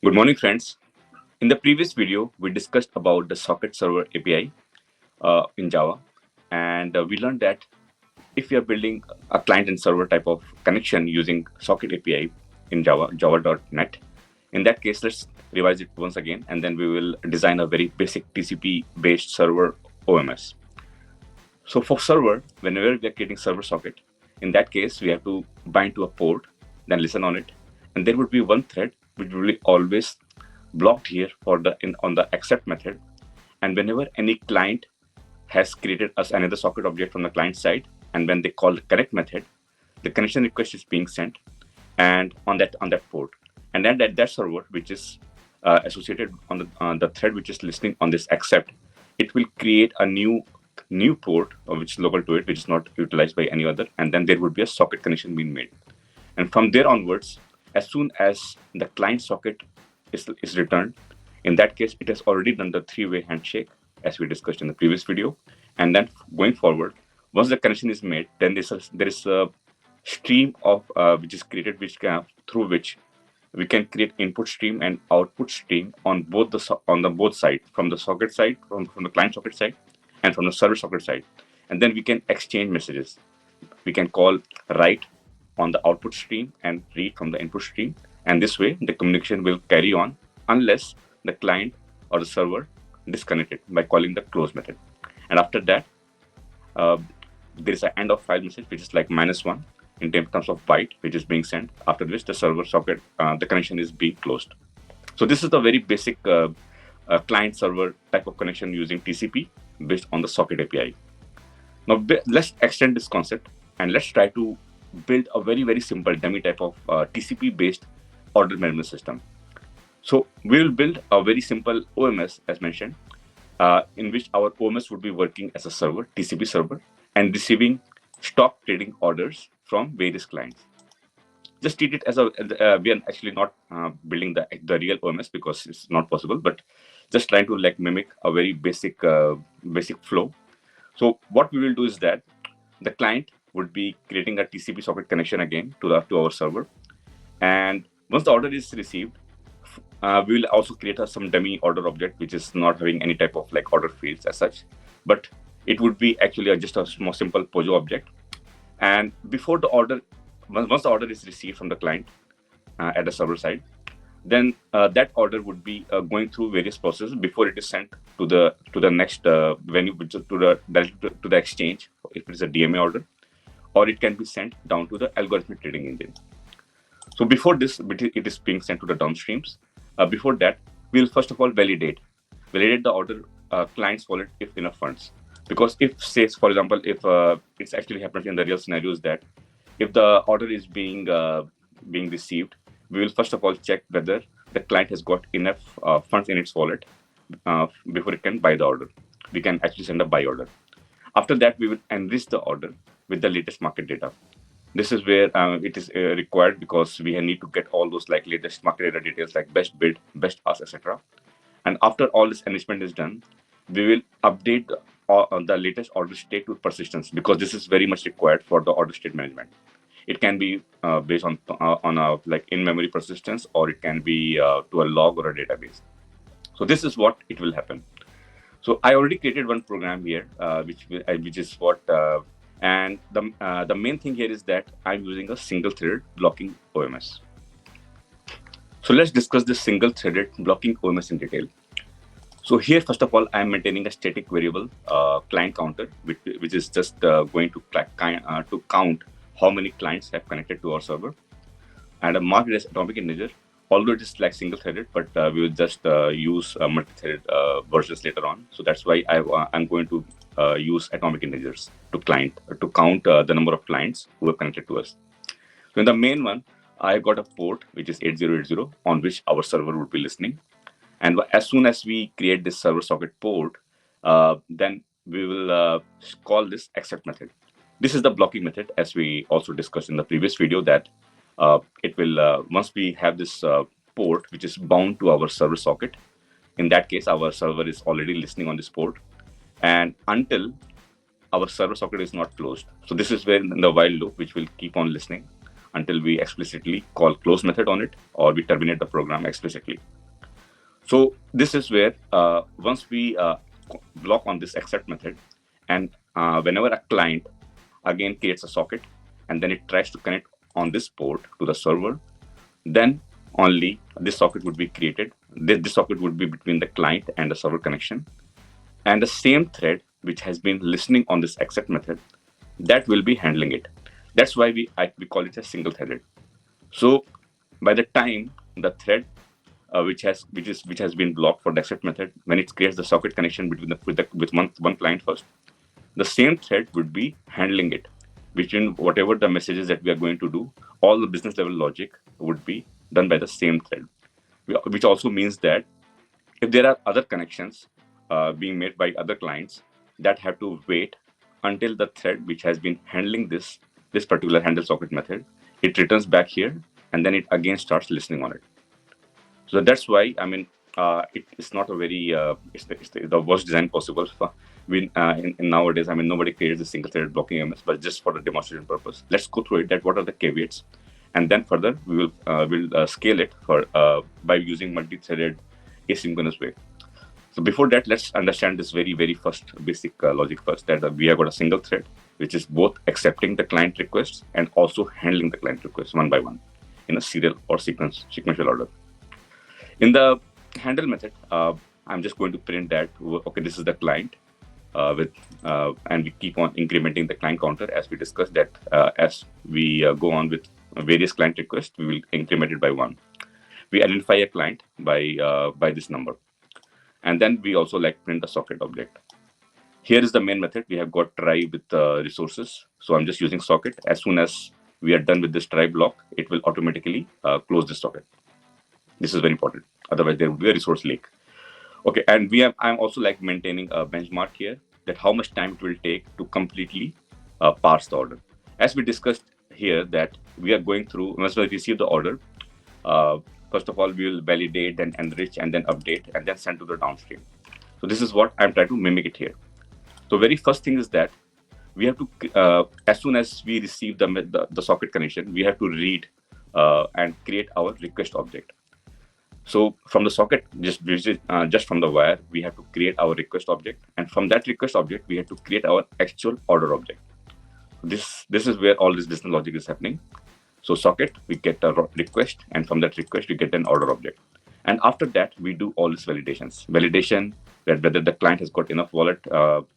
Good morning, friends. In the previous video, we discussed about the socket server API in Java, and we learned that if you are building a client and server type of connection using socket API in Java, java.net, in that case, let's revise it once again, and then we will design a very basic TCP-based server OMS. So for server, whenever we are creating server socket, in that case, we have to bind to a port, then listen on it, and there would be one thread which will be always blocked here for on the accept method. And whenever any client has created us another socket object from the client side, and when they call the connect method, the connection request is being sent, and on that port, and then that server which is associated on the thread which is listening on this accept, it will create a new port which is local to it, which is not utilized by any other, and then there would be a socket connection being made. And from there onwards, as soon as the client socket is returned, in that case, it has already done the three-way handshake as we discussed in the previous video. And then going forward, once the connection is made, then there is a stream of which is created, through which we can create input stream and output stream on both both side, from the socket side, from the client socket side, and from the server socket side. And then we can exchange messages. We can call write on the output stream and read from the input stream. And this way, the communication will carry on unless the client or the server disconnect it by calling the close method. And after that, there is an end of file message, which is like -1 in terms of byte, which is being sent. After which the server socket, the connection is being closed. So this is the very basic client server type of connection using TCP based on the socket API. Now let's extend this concept and let's try to build a very, very simple dummy type of TCP-based order management system. So we will build a very simple OMS, as mentioned, in which our OMS would be working as a server, TCP server, and receiving stock trading orders from various clients. Just treat it as we are actually not building the real OMS because it's not possible, but just trying to like mimic a very basic flow. So what we will do is that the client would be creating a TCP socket connection again to our server, and once the order is received, we will also create some dummy order object which is not having any type of like order fields as such, but it would be actually just a small simple POJO object. And before the order, once the order is received from the client at the server side, then that order would be going through various processes before it is sent to the next venue, which is to the exchange if it is a DMA order, or it can be sent down to the algorithmic trading engine. So before this, it is being sent to the downstreams. Before that, we'll first of all validate the order client's wallet if enough funds. Because if, say, for example, if it's actually happens in the real scenarios that if the order is being received, we will first of all check whether the client has got enough funds in its wallet before it can buy the order. We can actually send a buy order. After that, we will enrich the order with the latest market data. This is where it is required because we need to get all those like latest market data details like best bid, best ask, etc. And after all this enrichment is done, we will update the latest order state to persistence because this is very much required for the order state management. It can be based on a like in-memory persistence, or it can be to a log or a database. So this is what it will happen. So I already created one program here, which is what. And the main thing here is that I'm using a single-threaded blocking OMS. So let's discuss this single-threaded blocking OMS in detail. So here, first of all, I'm maintaining a static variable client counter, which is just going to count how many clients have connected to our server, and a mark it as atomic integer. Although it is like single-threaded, but we will just use multi-threaded versions later on. So that's why I'm going to use atomic integers to count the number of clients who have connected to us. So in the main one, I got a port which is 8080 on which our server would be listening. And as soon as we create this server socket port, then we will call this accept method. This is the blocking method, as we also discussed in the previous video, that it will once we have this port which is bound to our server socket. In that case, our server is already listening on this port, and until our server socket is not closed. So this is where in the while loop, which will keep on listening until we explicitly call close method on it, or we terminate the program explicitly. So this is where once we block on this accept method, and whenever a client again creates a socket, and then it tries to connect on this port to the server, then only this socket would be created. This socket would be between the client and the server connection. And the same thread which has been listening on this accept method, that will be handling it. That's why we call it a single threaded. So by the time the thread which has been blocked for the accept method, when it creates the socket connection between with one client first, the same thread would be handling it between whatever the messages that we are going to do. All the business level logic would be done by the same thread, which also means that if there are other connections being made by other clients, that have to wait until the thread which has been handling this particular handle socket method, it returns back here, and then it again starts listening on it. So that's why, I mean, it's not a very it's the worst design possible. In nowadays, I mean, nobody creates a single threaded blocking MS, but just for the demonstration purpose, let's go through it. That what are the caveats, and then further we will scale it for by using multi-threaded asynchronous way. So before that, let's understand this very first basic logic first, that we have got a single thread which is both accepting the client requests and also handling the client requests one by one in a serial or sequential order. In the handle method, I'm just going to print that, okay, this is the client and we keep on incrementing the client counter as we discussed that as we go on with various client requests, we will increment it by one. We identify a client by this number. And then we also print the socket object. Here is the main method. We have got try with resources. So I'm just using socket. As soon as we are done with this try block, it will automatically close this socket. This is very important. Otherwise, there will be a resource leak. Okay, and I'm also maintaining a benchmark here that how much time it will take to completely parse the order. As we discussed here, that we are going through, once we receive the order, first of all, we will validate, then enrich, and then update, and then send to the downstream. So this is what I'm trying to mimic it here. So very first thing is that we have to, as soon as we receive the socket connection, we have to read and create our request object. So from the socket, just from the wire, we have to create our request object, and from that request object, we have to create our actual order object. This is where all this business logic is happening. So socket, we get a request, and from that request, we get an order object. And after that, we do all these validations. Validation that whether the client has got enough wallet.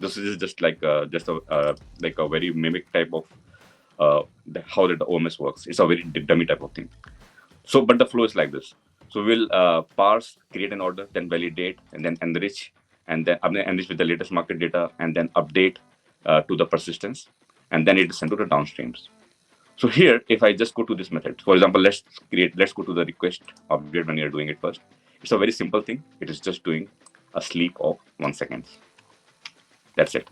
This is just a very mimic type of how the OMS works. It's a very dummy type of thing. So, but the flow is like this. So we'll parse, create an order, then validate, and then enrich, and then enrich with the latest market data, and then update to the persistence, and then it is sent to the downstreams. So here, if I just go to this method, for example, let's go to the request object when you're doing it first. It's a very simple thing. It is just doing a sleep of 1 second. That's it.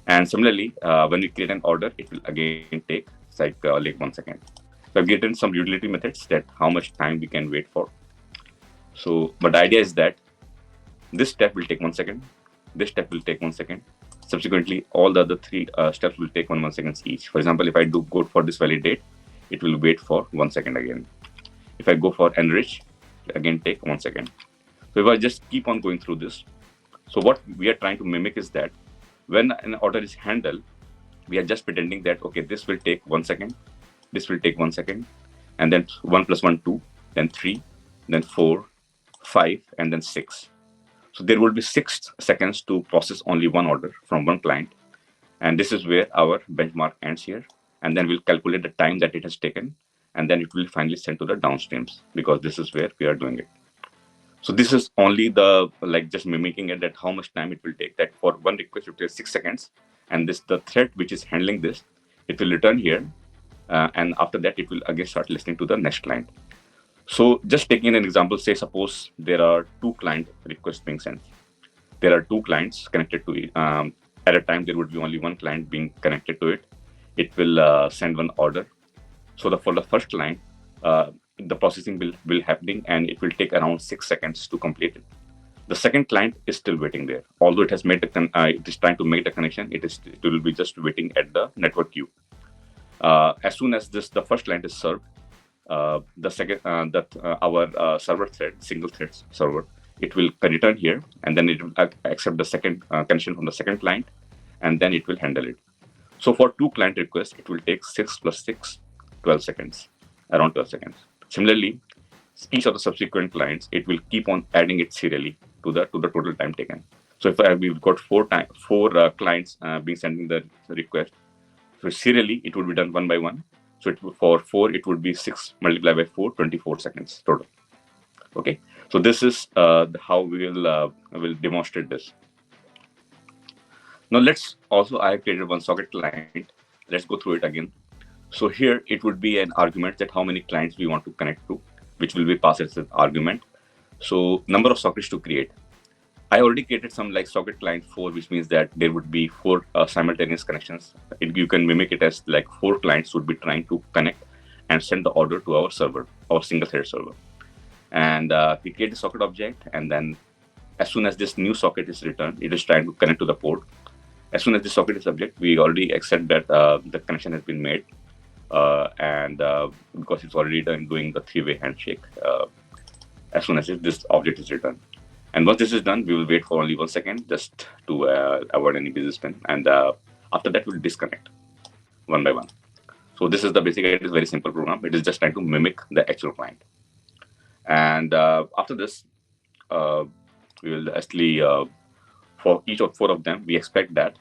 And similarly, when we create an order, it will again take 1 second. So I've given some utility methods that how much time we can wait for. So, but the idea is that this step will take 1 second. This step will take 1 second. Subsequently, all the other three steps will take 1 seconds each. For example, if I do go for this validate, it will wait for 1 second again. If I go for enrich, again take 1 second. So if I just keep on going through this, so what we are trying to mimic is that when an order is handled, we are just pretending that, okay, this will take 1 second, this will take 1 second, and then 1 plus 1, 2, then 3, then 4, 5, and then 6. So there will be 6 seconds to process only one order from one client. And this is where our benchmark ends here. And then we'll calculate the time that it has taken. And then it will finally send to the downstreams, because this is where we are doing it. So this is only the, just mimicking it, that how much time it will take. That for one request, it will take 6 seconds. And the thread which is handling this, it will return here. And after that, it will again start listening to the next client. So just taking an example, say suppose there are 2 client requests being sent. There are 2 clients connected to it. At a time, there would be only one client being connected to it. It will send one order. So for the first client, the processing will happening, and it will take around 6 seconds to complete it. The second client is still waiting there. Although it has made it is trying to make the connection, it will be just waiting at the network queue. As soon as the first client is served, the second our server thread, single thread server, it will return here, and then it will accept the second connection from the second client, and then it will handle it. So for 2 client requests, it will take 6 plus 6, 12 seconds, around 12 seconds. Similarly, each of the subsequent clients, it will keep on adding it serially to the total time taken. So if we've got four clients being sending the request, so serially it would be done one by one. So for 4, it would be 6 multiplied by 4, 24 seconds total. Okay, so this is how we will demonstrate this. Now I have created one socket client. Let's go through it again. So here it would be an argument that how many clients we want to connect to, which will be passed as an argument. So number of sockets to create. I already created some like socket client 4, which means that there would be 4 simultaneous connections. You can mimic it as like 4 clients would be trying to connect and send the order to our server, our single thread server. And we create a socket object, and then as soon as this new socket is returned, it is trying to connect to the port. As soon as the socket is object, we already accept that the connection has been made, and because it's already doing the 3-way handshake as soon as this object is returned. And once this is done, we will wait for only 1 second just to avoid any busy spin. And after that, we'll disconnect one by one. So this is the basic idea. It's a very simple program. It is just trying to mimic the actual client. And after this, we will actually, for each of 4 of them, we expect that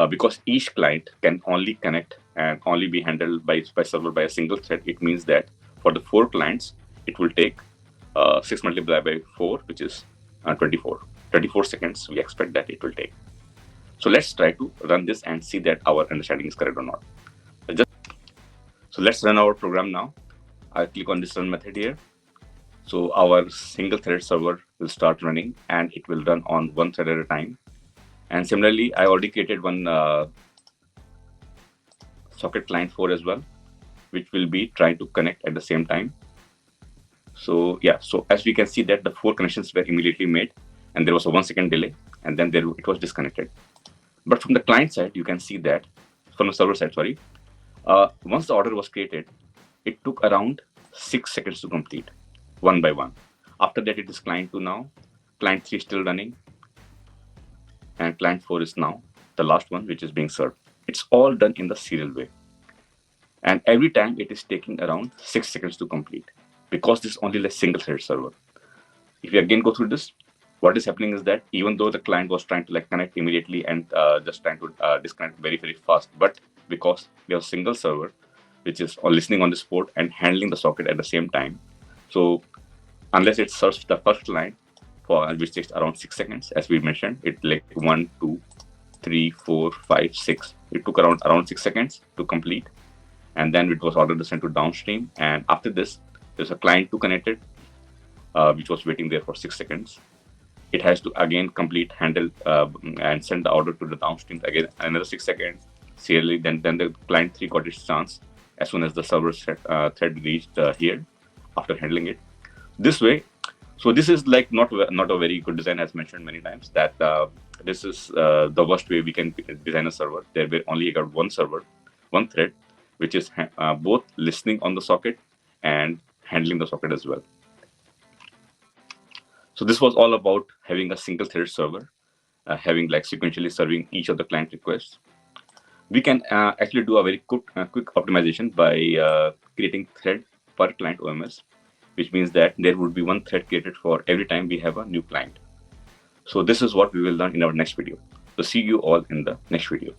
because each client can only connect and only be handled by server by a single thread, it means that for the 4 clients, it will take 6 multiplied by 4, which is 24 seconds we expect that it will take. So let's try to run this and see that our understanding is correct or not. So let's run our program now. I'll click on this run method here. So our single thread server will start running, and it will run on 1 thread at a time. And similarly, I already created one socket client 4 as well, which will be trying to connect at the same time. So yeah, so as we can see that the 4 connections were immediately made, and there was a 1 second delay, and then it was disconnected. But from the client side, you can see that, from the server side, sorry, once the order was created, it took around 6 seconds to complete, one by one. After that, it is client 2 now, client 3 still running, and client 4 is now the last one which is being served. It's all done in the serial way. And every time it is taking around 6 seconds to complete, because this is only a single thread server. If you again go through this, what is happening is that even though the client was trying to connect immediately and just trying to disconnect very, very fast, but because we have a single server which is listening on this port and handling the socket at the same time, so unless it serves the first client, which takes around 6 seconds, as we mentioned, it like 1, 2, 3, 4, 5, 6. It took around 6 seconds to complete, and then it was ordered to send to downstream. And after this, there's a client 2 connected, which was waiting there for 6 seconds. It has to again complete, handle, and send the order to the downstream again another 6 seconds serially. Then the client 3 got its chance as soon as the server thread reached here after handling it. This way. So this is like not a very good design, as mentioned many times, that this is the worst way we can design a server. There we only got one server, one thread, which is both listening on the socket and handling the socket as well. So this was all about having a single thread server, having sequentially serving each of the client requests. We can actually do a very quick optimization by creating thread per client OMS, which means that there would be one thread created for every time we have a new client. So this is what we will learn in our next video. So see you all in the next video.